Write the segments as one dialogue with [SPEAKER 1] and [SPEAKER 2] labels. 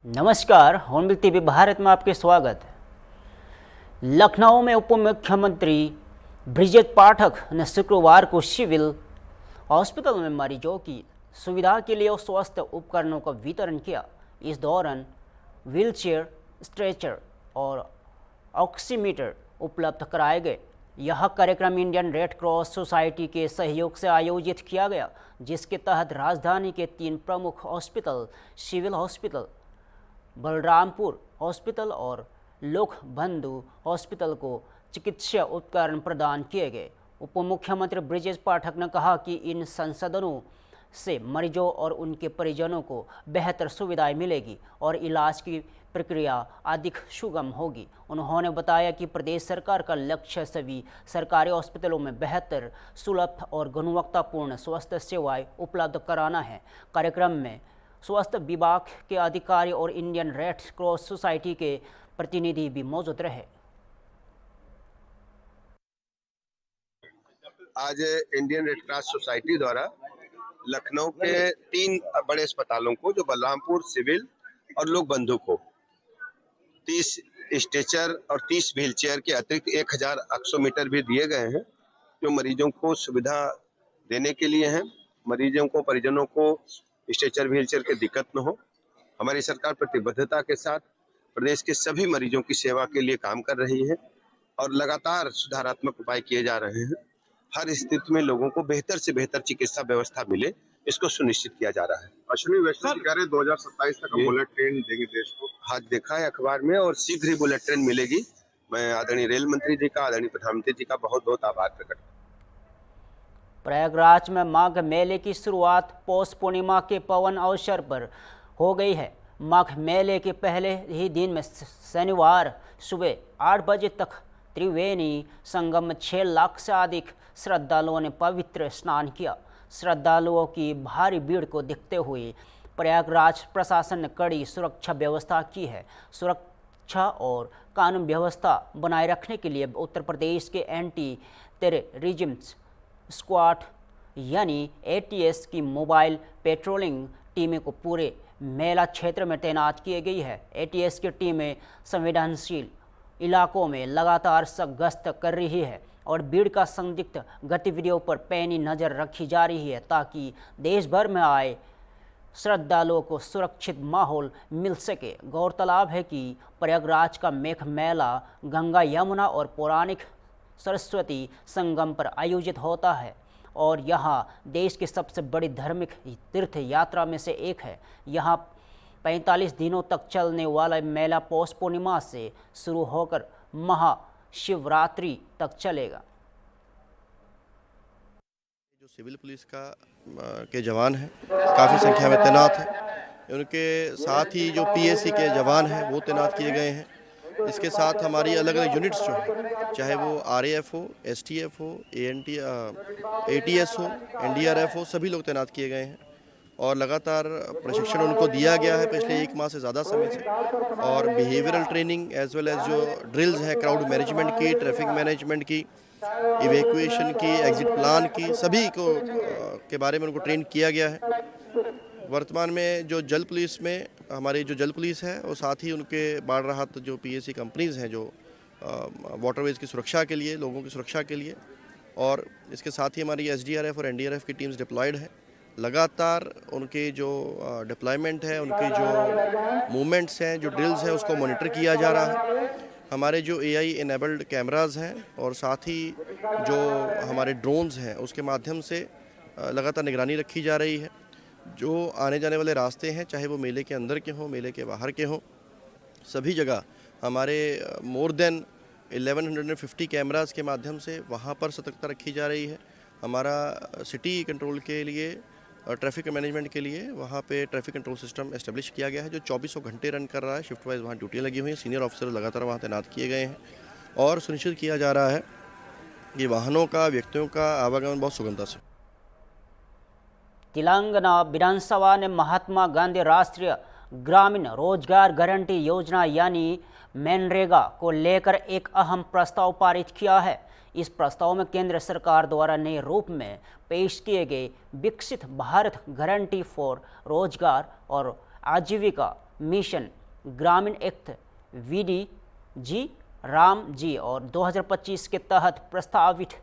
[SPEAKER 1] नमस्कार, hornbill TV Bharat में आपके स्वागत है। लखनऊ में उप मुख्यमंत्री ब्रिजेश पाठक ने शुक्रवार को सिविल हॉस्पिटल में मरीजों की सुविधा के लिए स्वास्थ्य उपकरणों का वितरण किया। इस दौरान व्हीलचेयर, स्ट्रेचर और ऑक्सीमीटर उपलब्ध कराए गए। यह कार्यक्रम इंडियन रेड क्रॉस सोसाइटी के सहयोग से आयोजित किया गया, जिसके तहत राजधानी के 3 प्रमुख hospital civil hospital, Balrampur hospital और लोक बंधु हॉस्पिटल को चिकित्सा उपकरण प्रदान किए गए। उप मुख्यमंत्री ब्रिजेश पाठक ने कहा कि इन संसाधनों से मरीजों और उनके परिजनों को बेहतर सुविधाएं मिलेगी और इलाज की प्रक्रिया अधिक सुगम होगी। उन्होंने बताया कि प्रदेश सरकार का लक्ष्य सभी सरकारी अस्पतालों में बेहतर, सुलभ और गुणवत्तापूर्ण स्वास्थ्य सेवाएं उपलब्ध कराना है। कार्यक्रम में स्वास्थ्य विभाग के अधिकारी और इंडियन रेड क्रॉस सोसाइटी के प्रतिनिधि भी मौजूद रहे।
[SPEAKER 2] आज इंडियन रेड क्रॉस सोसाइटी द्वारा लखनऊ के 3 बड़े अस्पतालों को, जो बलरामपुर सिविल और लोक बंधु को 30 स्ट्रेचर और 30 व्हीलचेयर के अतिरिक्त 1000 ऑक्सीमीटर भी दिए गए हैं, जो मरीजों को सुविधा देने के लिए हैं। मरीजों को, परिजनों को स्ट्रेचर व्हीलचेयर की दिक्कत न हो। हमारी सरकार प्रतिबद्धता के साथ प्रदेश के सभी मरीजों की सेवा के लिए काम कर रही है और लगातार सुधारात्मक उपाय किए जा रहे हैं। हर स्थिति में लोगों को बेहतर से बेहतर चिकित्सा व्यवस्था मिले, इसको सुनिश्चित किया जा रहा है। अश्विनी वैष्णव कह रहे 2027 तक बुलेट ट्रेन देंगे देश को। हाँ, देखा है अखबार में, और शीघ्र ही बुलेट ट्रेन मिलेगी। मैं आदरणीय रेल मंत्री जी का, आदरणीय प्रधानमंत्री जी का बहुत बहुत आभार प्रकट करता हूं।
[SPEAKER 1] प्रयागराज में माघ मेले की शुरुआत पौष पूर्णिमा के पावन अवसर पर हो गई है। माघ मेले के पहले ही दिन में शनिवार सुबह 8 बजे तक त्रिवेणी संगम में 6 लाख से अधिक श्रद्धालुओं ने पवित्र स्नान किया। श्रद्धालुओं की भारी भीड़ को देखते हुए प्रयागराज प्रशासन ने कड़ी सुरक्षा व्यवस्था की है। सुरक्षा और कानून व्यवस्था बनाए रखने के लिए उत्तर प्रदेश के एंटी टेररिज्म स्क्वाड यानी ATS की मोबाइल पेट्रोलिंग टीमें को पूरे मेला क्षेत्र में तैनात की गई है। ATS की टीमें संवेदनशील इलाकों में लगातार गश्त कर रही है और भीड़ का संदिग्ध गतिविधियों पर पैनी नज़र रखी जा रही है, ताकि देश भर में आए श्रद्धालुओं को सुरक्षित माहौल मिल सके। गौरतलब है कि प्रयागराज का मेघ मेला गंगा, यमुना और पौराणिक सरस्वती संगम पर आयोजित होता है और यहाँ देश की सबसे बड़ी धार्मिक तीर्थ यात्रा में से एक है। यहाँ 45 दिनों तक चलने वाला मेला पौष पूर्णिमा से शुरू होकर महाशिवरात्रि तक चलेगा।
[SPEAKER 3] जो सिविल पुलिस के जवान हैं काफ़ी संख्या में तैनात हैं। उनके साथ ही जो PSC के जवान हैं वो तैनात किए गए हैं। इसके साथ हमारी अलग अलग यूनिट्स जो हैं, चाहे वो RAF हो, STF हो, ATS हो, NDRF हो, सभी लोग तैनात किए गए हैं और लगातार प्रशिक्षण उनको दिया गया है पिछले 1 माह से ज़्यादा समय से। और behavioural training as well as जो ड्रिल्स हैं, क्राउड मैनेजमेंट की, ट्रैफिक मैनेजमेंट की, इवैक्यूएशन की, एग्जिट प्लान की, सभी को के बारे में उनको ट्रेन किया गया है। वर्तमान में जो जल पुलिस में हमारी जो जल पुलिस है और साथ ही उनके बाढ़ राहत जो PSC कंपनीज़ हैं, जो वाटरवेज की सुरक्षा के लिए, लोगों की सुरक्षा के लिए, और इसके साथ ही हमारी SDRF और NDRF की टीम्स डिप्लॉयड है। लगातार उनके जो डिप्लॉयमेंट है, उनके जो मूवमेंट्स हैं, जो ड्रिल्स हैं, उसको मॉनिटर किया जा रहा है। हमारे जो AI इनेबल्ड कैमराज़ हैं और साथ ही जो हमारे ड्रोन्स हैं, उसके माध्यम से लगातार निगरानी रखी जा रही है। जो आने जाने वाले रास्ते हैं, चाहे वो मेले के अंदर के हों, मेले के बाहर के हों, सभी जगह हमारे मोर देन 1150 कैमरास के माध्यम से वहाँ पर सतर्कता रखी जा रही है। हमारा सिटी कंट्रोल के लिए, ट्रैफिक मैनेजमेंट के लिए वहाँ पे ट्रैफिक कंट्रोल सिस्टम एस्टेब्लिश किया गया है, जो 24 घंटे रन कर रहा है। शिफ्ट वाइज वहाँ ड्यूटियाँ लगी हुई हैं, सीनियर ऑफिसर लगातार वहाँ तैनात किए गए हैं और सुनिश्चित किया जा रहा है कि वाहनों का, व्यक्तियों का आवागमन बहुत सुगमता से।
[SPEAKER 1] तेलंगाना विधानसभा ने महात्मा गांधी राष्ट्रीय ग्रामीण रोजगार गारंटी योजना यानी मनरेगा को लेकर एक अहम प्रस्ताव पारित किया है। इस प्रस्ताव में केंद्र सरकार द्वारा नए रूप में पेश किए गए विकसित भारत गारंटी फॉर रोजगार और आजीविका मिशन ग्रामीण एक्ट VDG राम जी और 2025 के तहत प्रस्तावित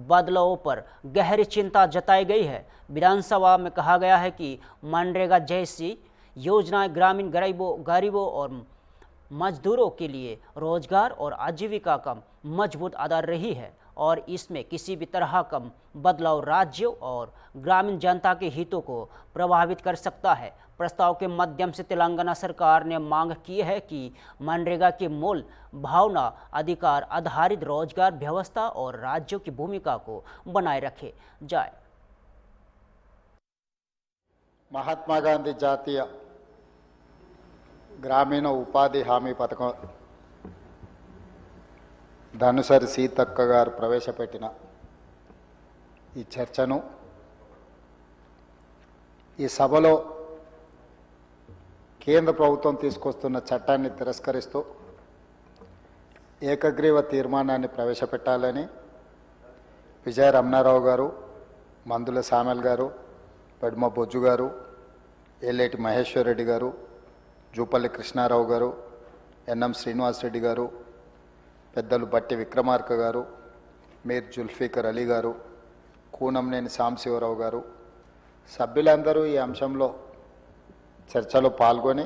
[SPEAKER 1] बदलावों पर गहरी चिंता जताई गई है। विधानसभा में कहा गया है कि मनरेगा जैसी योजनाएं ग्रामीण गरीबों और मजदूरों के लिए रोजगार और आजीविका का मजबूत आधार रही है और इसमें किसी भी तरह का बदलाव राज्यों और ग्रामीण जनता के हितों को प्रभावित कर सकता है। प्रस्ताव के माध्यम से तेलंगाना सरकार ने मांग की है कि मनरेगा की मूल भावना अधिकार आधारित रोजगार व्यवस्था और राज्यों की भूमिका को बनाए रखे जाए।
[SPEAKER 4] महात्मा गांधी जातीय గ్రామీణ ఉపాధి హామీ పథకం ధనుసరి సీతక్క గారు ప్రవేశపెట్టిన ఈ చర్చను ఈ సభలో కేంద్ర ప్రభుత్వం తీసుకొస్తున్న చట్టాన్ని తిరస్కరిస్తూ ఏకగ్రీవ తీర్మానాన్ని ప్రవేశపెట్టాలని విజయ రమణారావు గారు, మందుల సామెల్ గారు, పద్మ బొజ్జు గారు, ఏలేటి మహేశ్వర్ రెడ్డి గారు, జూపల్లి కృష్ణారావు గారు, ఎన్ఎం శ్రీనివాస్ రెడ్డి గారు, పెద్దలు బట్టి విక్రమార్క గారు, మీర్ జుల్ఫికర్ అలీ గారు, కూనంనేని సాంబశివరావు గారు సభ్యులందరూ ఈ అంశంలో చర్చలో పాల్గొని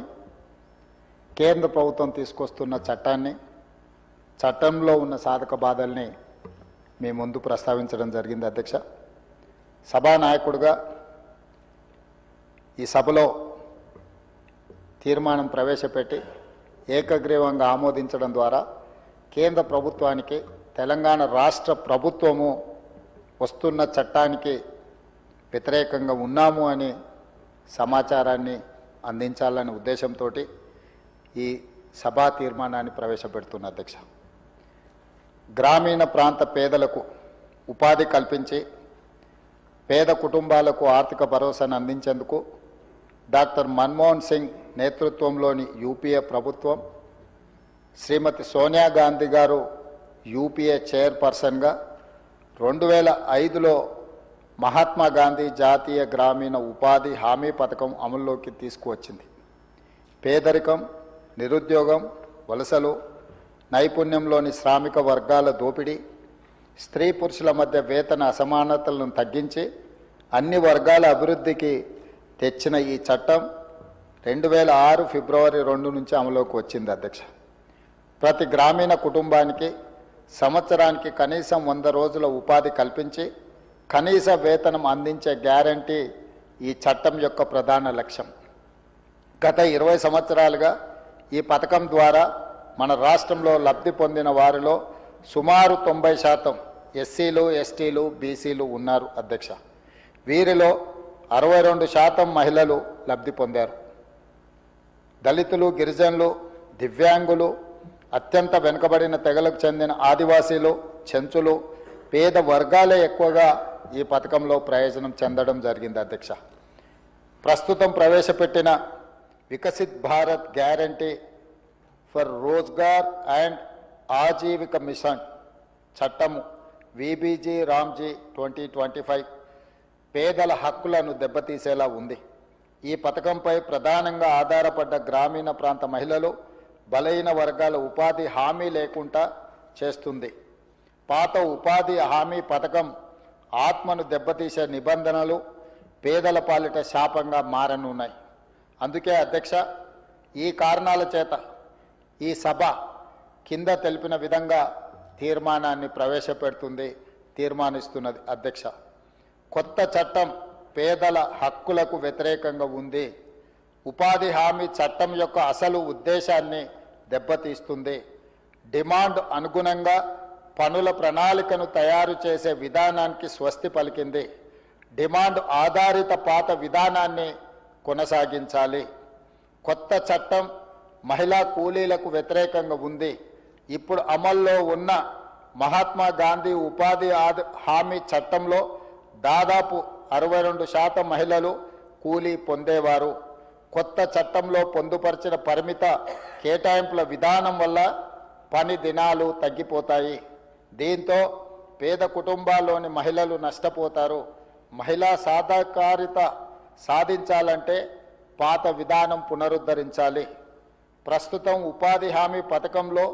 [SPEAKER 4] కేంద్ర ప్రభుత్వం తీసుకొస్తున్న చట్టంలో ఉన్న సాధక బాధల్ని మీ ముందు ప్రస్తావించడం జరిగింది అధ్యక్ష. సభానాయకుడిగా ఈ సభలో తీర్మానం ప్రవేశపెట్టి ఏకగ్రీవంగా ఆమోదించడం ద్వారా కేంద్ర ప్రభుత్వానికి తెలంగాణ రాష్ట్ర ప్రభుత్వము వస్తున్న చట్టానికి వ్యతిరేకంగా ఉన్నాము అని సమాచారాన్ని అందించాలనే ఉద్దేశంతో ఈ సభా తీర్మానాన్ని ప్రవేశపెడుతున్న అధ్యక్ష. గ్రామీణ ప్రాంత పేదలకు ఉపాధి కల్పించి పేద కుటుంబాలకు ఆర్థిక భరోసాను అందించేందుకు డాక్టర్ మన్మోహన్ సింగ్ నేతృత్వంలోని యూపీఏ ప్రభుత్వం శ్రీమతి సోనియా గాంధీ గారు యూపీఏ చైర్పర్సన్గా 2005లో మహాత్మా గాంధీ జాతీయ గ్రామీణ ఉపాధి హామీ పథకం అమల్లోకి తీసుకువచ్చింది. పేదరికం, నిరుద్యోగం, వలసలు, నైపుణ్యంలోని శ్రామిక వర్గాల దోపిడీ, స్త్రీ పురుషుల మధ్య వేతన అసమానతలను తగ్గించి అన్ని వర్గాల అభివృద్ధికి తెచ్చిన ఈ చట్టం 2006 ఫిబ్రవరి 2 నుంచి అమలులోకి వచ్చింది అధ్యక్ష. ప్రతి గ్రామీణ కుటుంబానికి సంవత్సరానికి కనీసం 100 రోజుల ఉపాధి కల్పించి కనీస వేతనం అందించే గ్యారంటీ ఈ చట్టం యొక్క ప్రధాన లక్ష్యం. గత 20 సంవత్సరాలుగా ఈ పథకం ద్వారా మన రాష్ట్రంలో లబ్ధి పొందిన వారిలో సుమారు 90% ఎస్సీలు, ఎస్టీలు, బీసీలు ఉన్నారు అధ్యక్ష. వీరిలో 62% మహిళలు లబ్ధి పొందారు. దళితులు, గిరిజనులు, దివ్యాంగులు, అత్యంత వెనుకబడిన తెగలకు చెందిన ఆదివాసీలు, చెంచులు, పేద వర్గాలే ఎక్కువగా ఈ పథకంలో ప్రయోజనం చెందడం జరిగింది అధ్యక్ష. ప్రస్తుతం ప్రవేశపెట్టిన Viksit Bharat guarantee for Rozgar and Ajeevika mission చట్టము VBG రామ్జీ 2025 పేదల హక్కులను దెబ్బతీసేలా ఉంది. ఈ పథకంపై ప్రధానంగా ఆధారపడ్డ గ్రామీణ ప్రాంత మహిళలు, బలహీన వర్గాల ఉపాధి హామీ లేకుండా చేస్తుంది. పాత ఉపాధి హామీ పథకం ఆత్మను దెబ్బతీసే నిబంధనలు పేదల పాలిట శాపంగా మారనున్నాయి. అందుకే అధ్యక్ష, ఈ కారణాల చేత ఈ సభ కింద తెలిపిన విధంగా తీర్మానాన్ని తీర్మానిస్తున్నది అధ్యక్ష. కొత్త చట్టం పేదల హక్కులకు వ్యతిరేకంగా ఉంది. ఉపాధి హామీ చట్టం యొక్క అసలు ఉద్దేశాన్ని దెబ్బతీస్తుంది. డిమాండ్ అనుగుణంగా పనుల ప్రణాళికను తయారు చేసే విధానానికి స్వస్తి పలికింది. డిమాండ్ ఆధారిత పాత విధానాన్ని కొనసాగించాలి. కొత్త చట్టం మహిళా కూలీలకు వ్యతిరేకంగా ఉంది. ఇప్పుడు అమల్లో ఉన్న మహాత్మా గాంధీ ఉపాధి హామీ చట్టంలో దాదాపు 62% మహిళలు కూలీ పొందేవారు. కొత్త చట్టంలో పొందుపరిచిన పరిమిత కేటాయింపుల విధానం వల్ల పని దినాలు తగ్గిపోతాయి. దీంతో పేద కుటుంబాల్లోని మహిళలు నష్టపోతారు. మహిళా సాధికారిత సాధించాలంటే పాత విధానం పునరుద్ధరించాలి. ప్రస్తుతం ఉపాధి హామీ పథకంలో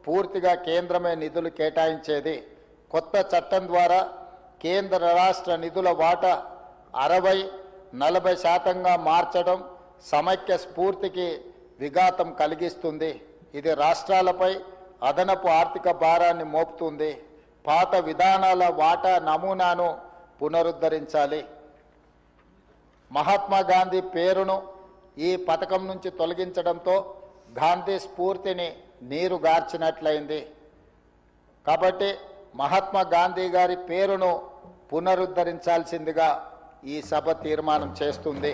[SPEAKER 4] పూర్తిగా కేంద్రమే నిధులు కేటాయించేది. కొత్త చట్టం ద్వారా కేంద్ర రాష్ట్ర నిధుల వాటా 60-40% మార్చడం సమైక్య స్ఫూర్తికి విఘాతం కలిగిస్తుంది. ఇది రాష్ట్రాలపై అదనపు ఆర్థిక భారాన్ని మోపుతుంది. పాత విధానాల వాటా నమూనాను పునరుద్ధరించాలి. మహాత్మా గాంధీ పేరును ఈ పథకం నుంచి తొలగించడంతో గాంధీ స్ఫూర్తిని నీరుగార్చినట్లయింది. కాబట్టి మహాత్మా గాంధీ గారి పేరును పునరుద్ధరించాల్సిందిగా ఈ సభ తీర్మానం చేస్తుంది.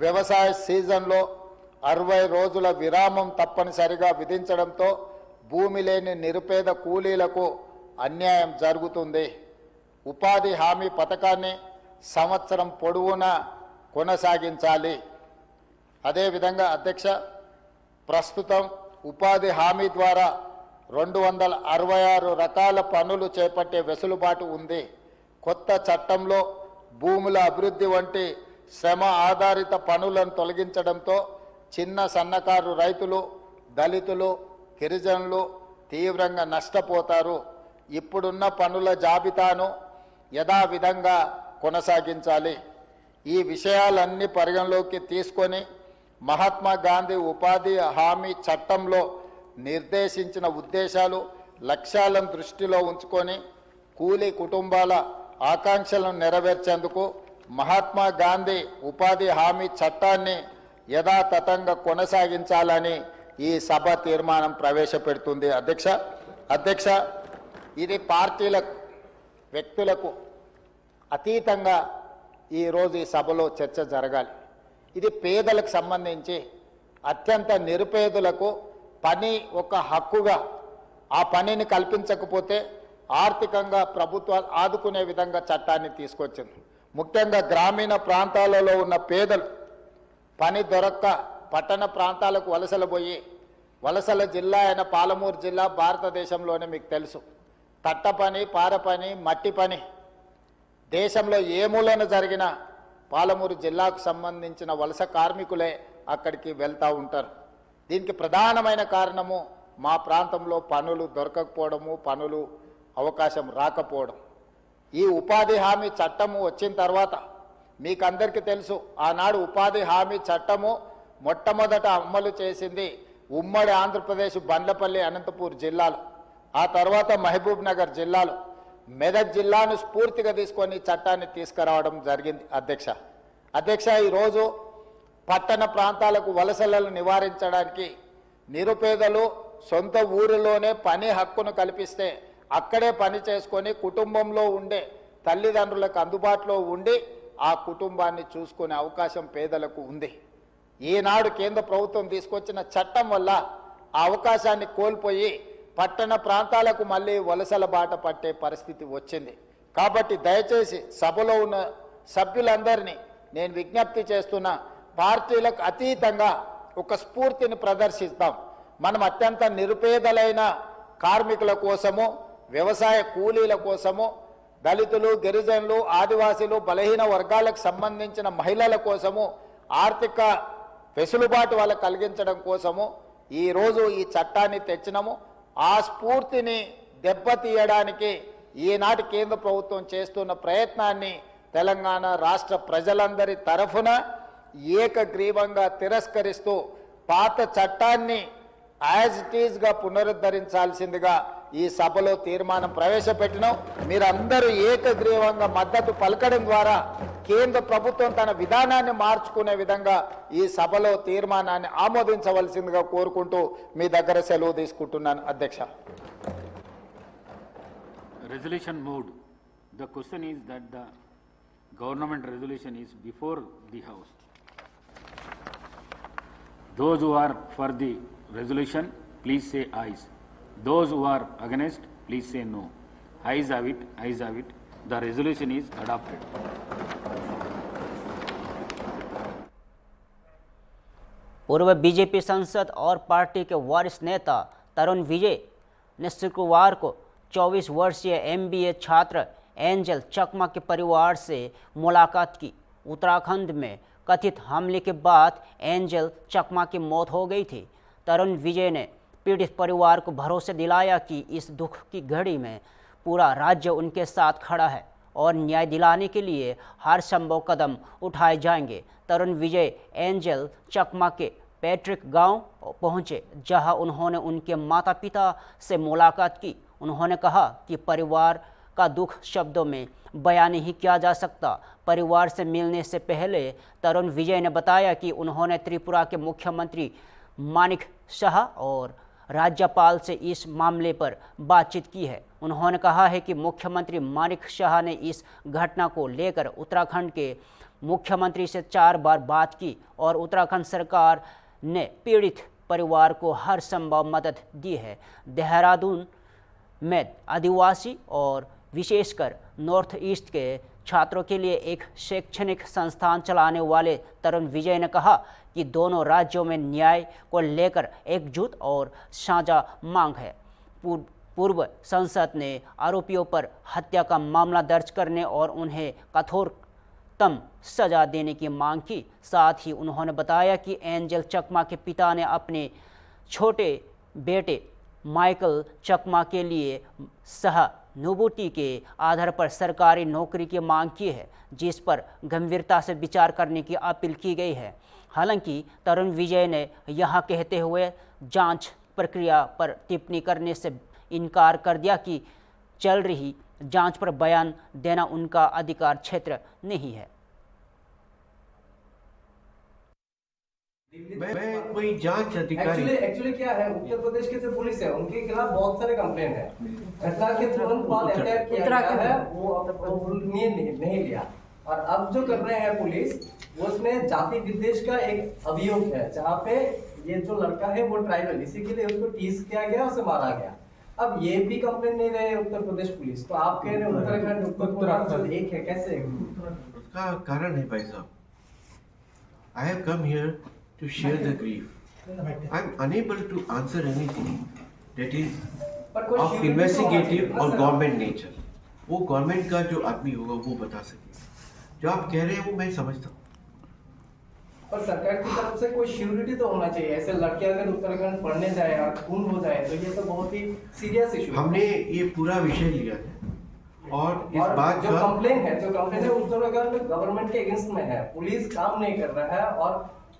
[SPEAKER 4] వ్యవసాయ సీజన్లో 60 రోజుల విరామం తప్పనిసరిగా విధించడంతో భూమి లేని నిరుపేద కూలీలకు అన్యాయం జరుగుతుంది. ఉపాధి హామీ పథకాన్ని సంవత్సరం పొడవునా కొనసాగించాలి. అదేవిధంగా అధ్యక్ష, ప్రస్తుతం ఉపాధి హామీ ద్వారా 266 రకాల పనులు చేపట్టే వెసులుబాటు ఉంది. కొత్త చట్టంలో భూముల అభివృద్ధి వంటి శ్రమ ఆధారిత పనులను తొలగించడంతో చిన్న సన్నకారు రైతులు, దళితులు, గిరిజనులు తీవ్రంగా నష్టపోతారు. ఇప్పుడున్న పనుల జాబితాను యథావిధంగా కొనసాగించాలి. ఈ విషయాలన్నీ పరిగణలోకి తీసుకొని మహాత్మా గాంధీ ఉపాధి హామీ చట్టంలో నిర్దేశించిన ఉద్దేశాలు, లక్ష్యాలను దృష్టిలో ఉంచుకొని కూలీ కుటుంబాల ఆకాంక్షలను నెరవేర్చేందుకు మహాత్మా గాంధీ ఉపాధి హామీ చట్టాన్ని యథాతథంగా కొనసాగించాలని ఈ సభ తీర్మానం ప్రవేశపెడుతుంది. అధ్యక్ష, ఇది పార్టీలకు, వ్యక్తులకు అతీతంగా ఈరోజు ఈ సభలో చర్చ జరగాలి. ఇది పేదలకు సంబంధించి అత్యంత నిరుపేదలకు పని ఒక హక్కుగా, ఆ పనిని కల్పించకపోతే ఆర్థికంగా ప్రభుత్వాలు ఆదుకునే విధంగా చట్టాన్ని తీసుకొచ్చింది. ముఖ్యంగా గ్రామీణ ప్రాంతాలలో ఉన్న పేదలు పని దొరక్క పట్టణ ప్రాంతాలకు వలసలు పోయి, వలసల జిల్లా అయిన పాలమూరు జిల్లా భారతదేశంలోనే మీకు తెలుసు, తట్ట పని, పార పని, మట్టి పని దేశంలో ఏ మూలన జరిగినా పాలమూరు జిల్లాకు సంబంధించిన వలస కార్మికులే అక్కడికి వెళ్తూ ఉంటారు. దీనికి ప్రధానమైన కారణము మా ప్రాంతంలో పనులు దొరకకపోవడము, పనులు అవకాశం రాకపోవడం. ఈ ఉపాధి హామీ చట్టము వచ్చిన తర్వాత మీకు అందరికీ తెలుసు, ఆనాడు ఉపాధి హామీ చట్టము మొట్టమొదట అమలు చేసింది ఉమ్మడి ఆంధ్రప్రదేశ్ బండ్లపల్లి, అనంతపూర్ జిల్లాలు, ఆ తర్వాత మహబూబ్ నగర్ జిల్లాలో, మెదక్ జిల్లాను స్ఫూర్తిగా తీసుకొని చట్టాన్ని తీసుకురావడం జరిగింది. అధ్యక్ష, ఈరోజు పట్టణ ప్రాంతాలకు వలసలను నివారించడానికి నిరుపేదలు సొంత ఊరిలోనే పని హక్కును కల్పిస్తే అక్కడే పని చేసుకొని కుటుంబంలో ఉండే తల్లిదండ్రులకు అందుబాటులో ఉండి ఆ కుటుంబాన్ని చూసుకునే అవకాశం పేదలకు ఉంది. ఈనాడు కేంద్ర ప్రభుత్వం తీసుకొచ్చిన చట్టం వల్ల ఆ అవకాశాన్ని కోల్పోయి పట్టణ ప్రాంతాలకు మళ్ళీ వలసల బాట పట్టే పరిస్థితి వచ్చింది. కాబట్టి దయచేసి సభలో ఉన్న సభ్యులందరినీ నేను విజ్ఞప్తి చేస్తున్నా, పార్టీలకు అతీతంగా ఒక స్ఫూర్తిని ప్రదర్శిస్తాం. మనం అత్యంత నిరుపేదలైన కార్మికుల కోసము, వ్యవసాయ కూలీల కోసము, దళితులు, గిరిజనులు, ఆదివాసీలు, బలహీన వర్గాలకు సంబంధించిన మహిళల కోసము ఆర్థిక వెసులుబాటు వాళ్ళకు కలిగించడం కోసము ఈరోజు ఈ చట్టాన్ని తెచ్చినాము. ఆ స్ఫూర్తిని దెబ్బతీయడానికి ఈనాటి కేంద్ర ప్రభుత్వం చేస్తున్న ప్రయత్నాన్ని తెలంగాణ రాష్ట్ర ప్రజలందరి తరఫున ఏకగ్రీవంగా తిరస్కరిస్తూ పాత చట్టాన్ని యాజ్ ఇట్ ఈజ్గా పునరుద్ధరించాల్సిందిగా ఈ సభలో తీర్మానం ప్రవేశపెట్టినాం. మీరందరూ ఏకగ్రీవంగా మద్దతు పలకడం ద్వారా కేంద్ర ప్రభుత్వం తన విధానాన్ని మార్చుకునే విధంగా ఈ సభలో తీర్మానాన్ని ఆమోదించవలసిందిగా కోరుకుంటూ మీ దగ్గర సెలవు తీసుకుంటున్నాను. అధ్యక్ష.
[SPEAKER 5] Resolution moved. The question is that the government resolution is before the House. Those who are for the resolution, please say ayes. Those who are against, please say no. Ayes have it, ayes have it. The resolution is adopted.
[SPEAKER 1] पूर्व BJP सांसद और party के वरिष्ठ नेता तरुण विजय ने शुक्रवार को 24 वर्षीय MBA छात्र एंजल चकमा के परिवार से मुलाकात की। उत्तराखंड में कथित हमले के बाद एंजल चकमा की मौत हो गई थी। तरुण विजय ने पीड़ित परिवार को भरोसा दिलाया कि इस दुख की घड़ी में पूरा राज्य उनके साथ खड़ा है और न्याय दिलाने के लिए हर संभव कदम उठाए जाएंगे। तरुण विजय एंजल चकमा के पैट्रिक गांव पहुंचे, जहां उन्होंने उनके माता पिता से मुलाकात की। उन्होंने कहा कि परिवार का दुख शब्दों में बयान नहीं किया जा सकता। परिवार से मिलने से पहले तरुण विजय ने बताया कि उन्होंने त्रिपुरा के मुख्यमंत्री मानिक शाह और राज्यपाल से इस मामले पर बातचीत की है। उन्होंने कहा है कि मुख्यमंत्री मानिक शाह ने इस घटना को लेकर उत्तराखंड के मुख्यमंत्री से 4 बार बात की और उत्तराखंड सरकार ने पीड़ित परिवार को हर संभव मदद दी है। देहरादून में आदिवासी और विशेषकर नॉर्थ ईस्ट के छात्रों के लिए एक शैक्षणिक संस्थान चलाने वाले तरुण विजय ने कहा कि दोनों राज्यों में न्याय को लेकर एकजुट और साझा मांग है। पूर्व संसद ने आरोपियों पर हत्या का मामला दर्ज करने और उन्हें कठोरतम सजा देने की मांग की। साथ ही उन्होंने बताया कि एंजल चकमा के पिता ने अपने छोटे बेटे माइकल चकमा के लिए सहानुभूति के आधार पर सरकारी नौकरी की मांग की है, जिस पर गंभीरता से विचार करने की अपील की गई है। हालांकि तरुण विजय ने यह कहते हुए जांच प्रक्रिया पर टिप्पणी करने से इनकार कर दिया कि चल रही जांच पर बयान देना उनका अधिकार क्षेत्र नहीं है।
[SPEAKER 6] मैं कोई जांच अधिकारी
[SPEAKER 7] एक्चुअली क्या है, उत्तर प्रदेश के जो पुलिस है उनके खिलाफ बहुत सारे कंप्लेंट है। घटना के तुरंत बाद अटैक किया गया है, वो नहीं लिया। और अब जो कर रहे हैं पुलिस, वो उसमें जाति विद्वेष का एक अभियोग है, जहाँ पे ये जो लड़का है वो ट्राइबल, इसी के लिए उसको टीज किया गया, उसे मारा गया। अब ये भी कंप्लेंट नहीं रहे उत्तर प्रदेश पुलिस, तो आप कह रहे हैं उत्तराखंड उत्तराखंड एक है, कैसे?
[SPEAKER 6] उसका कारण है भाई साहब, I have come here to share the grief. I am unable to answer anything that is of investigative और गवर्नमेंट नेचर। वो गवर्नमेंट का जो आदमी होगा वो बता सके। जो आप कह रहे हैं वो मैं समझता हूँ,
[SPEAKER 7] पर सरकार की तरफ से कोई श्योरिटी तो होना चाहिए। ऐसे लड़के अगर उत्तराखंड पढ़ने जाए और खून हो जाए तो ये तो बहुत ही सीरियस इशू है।
[SPEAKER 6] हमने ये पूरा विषय लिया है और इस बात
[SPEAKER 7] जो कंप्लेन है उत्तराखंड में गवर्नमेंट के अगेंस्ट में है, पुलिस काम नहीं कर रहा है और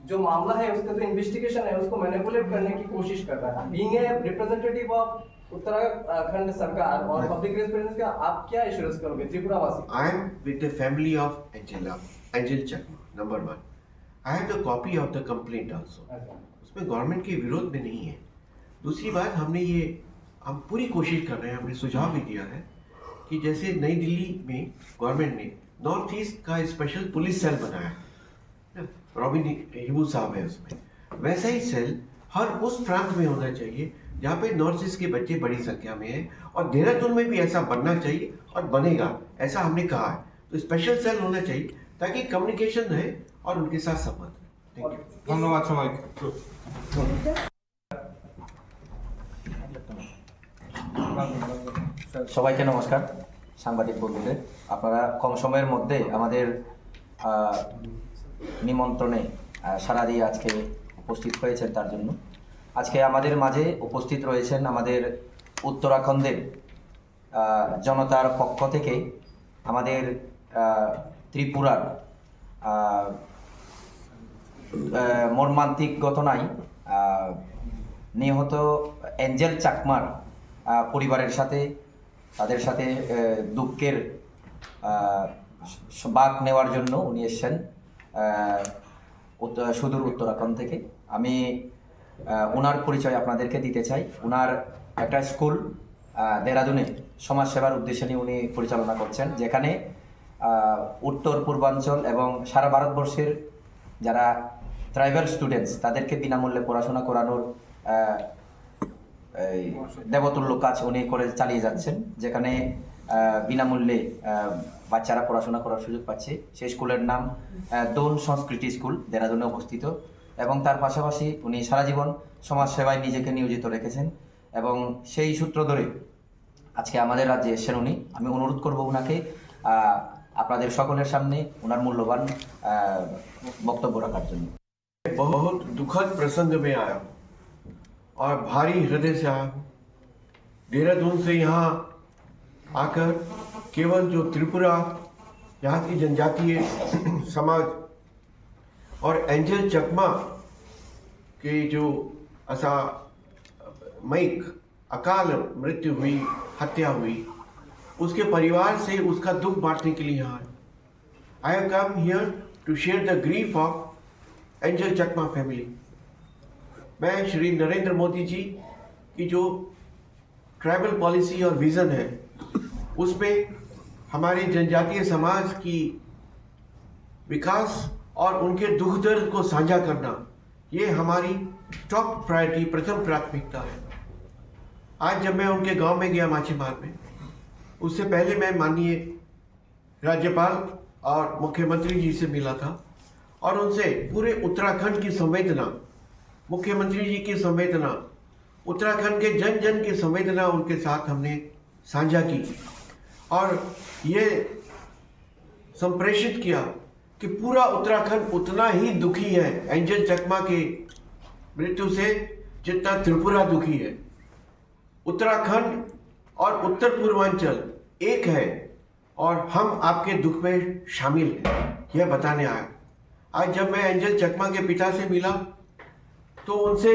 [SPEAKER 7] जो मामला है उसका जो इन्वेस्टिगेशन है उसको मैनिपुलेट करने की कोशिश कर रहा है। Being a representative of Uttarakhand सरकार और पब्लिक रिप्रेजेंटेटिव का आप क्या एश्योरेंस करोगे त्रिपुरा वासी?
[SPEAKER 6] I am with the family of Angel Chakma, number 1. I have the copy of the complaint also. उसमें गवर्नमेंट के विरोध में नहीं है। दूसरी बात, हम पूरी कोशिश कर रहे हैं, हमने सुझाव भी दिया है कि जैसे नई दिल्ली में गवर्नमेंट ने नॉर्थ ईस्ट का स्पेशल पुलिस सेल बनाया है, रॉबिन हिबू साहब है उसमें, वैसा ही सेल हर उस प्रांत में होना चाहिए जहाँ पे नॉर्थ ईस्ट के बच्चे बड़ी संख्या में हैं, और देहरादून में भी ऐसा बनना चाहिए और बनेगा, ऐसा हमने कहा है। तो स्पेशल सेल होना चाहिए ताकि कम्युनिकेशन रहे और उनके साथ संबंध। थैंक यू,
[SPEAKER 8] धन्यवाद सबाई।
[SPEAKER 9] সবাইকে নমস্কার। সাংবাদিক বন্ধুদের, আপনারা কম সময়ের মধ্যে আমাদের নিমন্ত্রণে সাড়া দিয়ে আজকে উপস্থিত হয়েছেন, তার জন্য আজকে আমাদের মাঝে উপস্থিত রয়েছেন আমাদের উত্তরাখণ্ডের জনতার পক্ষ থেকে আমাদের ত্রিপুরার মর্মান্তিক ঘটনায় নিহত এঞ্জেল চাকমার পরিবারের সাথে তাদের সাথে দুঃখের বাঁক নেওয়ার জন্য উনি এসেছেন সুদূর উত্তরাখণ্ড থেকে। আমি ওনার পরিচয় আপনাদেরকে দিতে চাই। ওনার একটা স্কুল দেহরাদুনে সমাজসেবার উদ্দেশ্যে নিয়ে উনি পরিচালনা করছেন, যেখানে উত্তর পূর্বাঞ্চল এবং সারা ভারতবর্ষের যারা ট্রাইবাল স্টুডেন্টস তাদেরকে বিনামূল্যে পড়াশোনা করানোর দেবতুল্য কাজ উনি করে চালিয়ে যাচ্ছেন, যেখানে বিনামূল্যে বাচ্চারা পড়াশোনা করার সুযোগ পাচ্ছে। সেই স্কুলের নাম দোন সংস্কৃতি স্কুল, দেহরাদুনে অবস্থিত। এবং তার পাশাপাশি উনি সারা জীবন সমাজসেবায় নিজেকে নিয়োজিত রেখেছেন এবং সেই সূত্র ধরে আজকে আমাদের রাজ্যে এসেছেন উনি। আমি অনুরোধ করব ওনাকে আপনাদের সকলের সামনে ওনার মূল্যবান বক্তব্য রাখার জন্য।
[SPEAKER 6] बहुत दुखद प्रसंग में आया हूँ और भारी हृदय से आया हूँ। देहरादून से यहाँ आकर केवल जो त्रिपुरा यहाँ की जनजातीय समाज और एंजल चकमा के जो असामयिक अकाल मृत्यु हुई, हत्या हुई, उसके परिवार से उसका दुख बांटने के लिए यहाँ I have come here to share the grief of Angel Chakma family. मैं श्री नरेंद्र मोदी जी की जो ट्राइबल पॉलिसी और विज़न है उसमें हमारे जनजातीय समाज की विकास और उनके दुख दर्द को साझा करना, ये हमारी टॉप प्रायोरिटी, प्रथम प्राथमिकता है। आज जब मैं उनके गांव में गया माछीमार में, उससे पहले मैं माननीय राज्यपाल और मुख्यमंत्री जी से मिला था और उनसे पूरे उत्तराखंड की संवेदना, मुख्यमंत्री जी की संवेदना, उत्तराखंड के जन जन की संवेदना उनके साथ हमने साझा की और ये संप्रेषित किया कि पूरा उत्तराखंड उतना ही दुखी है एंजल चकमा के मृत्यु से जितना त्रिपुरा दुखी है। उत्तराखंड और उत्तर पूर्वांचल एक है और हम आपके दुख में शामिल हैं, यह बताने आया। आज जब मैं एंजल चकमा के पिता से मिला तो उनसे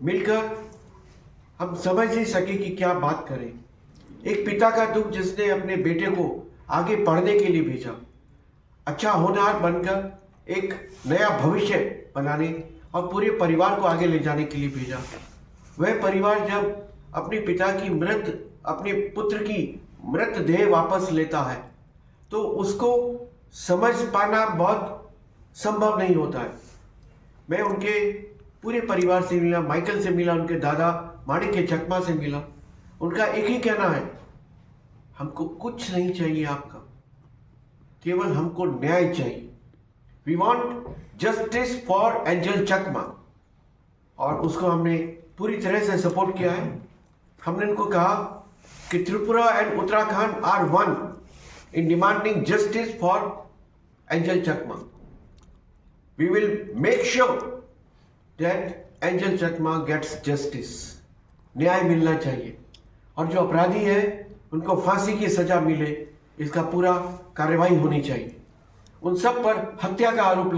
[SPEAKER 6] मिलकर हम समझ नहीं सके कि क्या बात करें। एक पिता का दुख जिसने अपने बेटे को आगे पढ़ने के लिए भेजा, अच्छा होनहार बनकर एक नया भविष्य बनाने और पूरे परिवार को आगे ले जाने के लिए भेजा। वह परिवार जब अपने पिता की अपने पुत्र की मृत देह वापस लेता है तो उसको समझ पाना बहुत संभव नहीं होता है। मैं उनके पूरे परिवार से मिला, माइकल से मिला, उनके दादा माणिक्य चकमा से मिला। उनका एक ही कहना है, हमको कुछ नहीं चाहिए आपका, केवल हमको न्याय चाहिए। We want justice for angel Chakma और उसको हमने पूरी तरह से सपोर्ट किया है। हमने उनको कहा कि Tripura and Uttarakhand are one in demanding justice for angel Chakma. We will make sure that Angel Chakma gets justice. न्याय मिलना चाहिए और जो अपराधी है उनको फांसी की सजा मिले, इसका पूरा कार्रवाई होनी चाहिए। उन सब पर हत्या का आरोप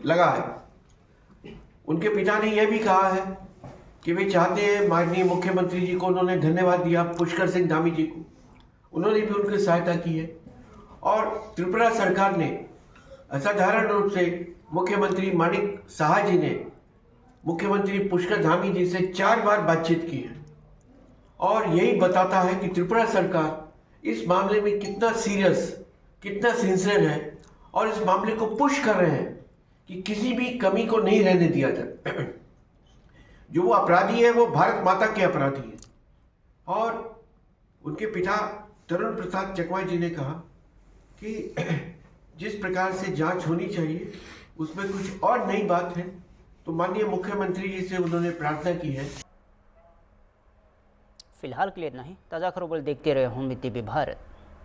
[SPEAKER 6] लगा है। उनके पिता ने यह भी कहा है कि वे चाहते हैं, माननीय मुख्यमंत्री जी को उन्होंने धन्यवाद दिया, पुष्कर सिंह धामी जी को, उन्होंने भी उनकी सहायता की है और त्रिपुरा सरकार ने असाधारण रूप से मुख्यमंत्री माणिक साहा जी ने मुख्यमंत्री पुष्कर धामी जी से 4 बार बातचीत की है और यही बताता है कि त्रिपुरा सरकार इस मामले में कितना सीरियस, कितना सिंसियर है और इस मामले को पुश कर रहे हैं कि किसी भी कमी को नहीं रहने दिया जाए। जो वो अपराधी है वो भारत माता के अपराधी है। और उनके पिता तरुण प्रसाद चकमा जी ने कहा कि जिस प्रकार से जांच होनी चाहिए उसमें कुछ और नई बात है, तो माननीय मुख्यमंत्री जी से उन्होंने प्रार्थना की है।
[SPEAKER 1] फिलहाल के लिए इतना ही। ताज़ा खबरों देखते रहे होम टीवी भारत।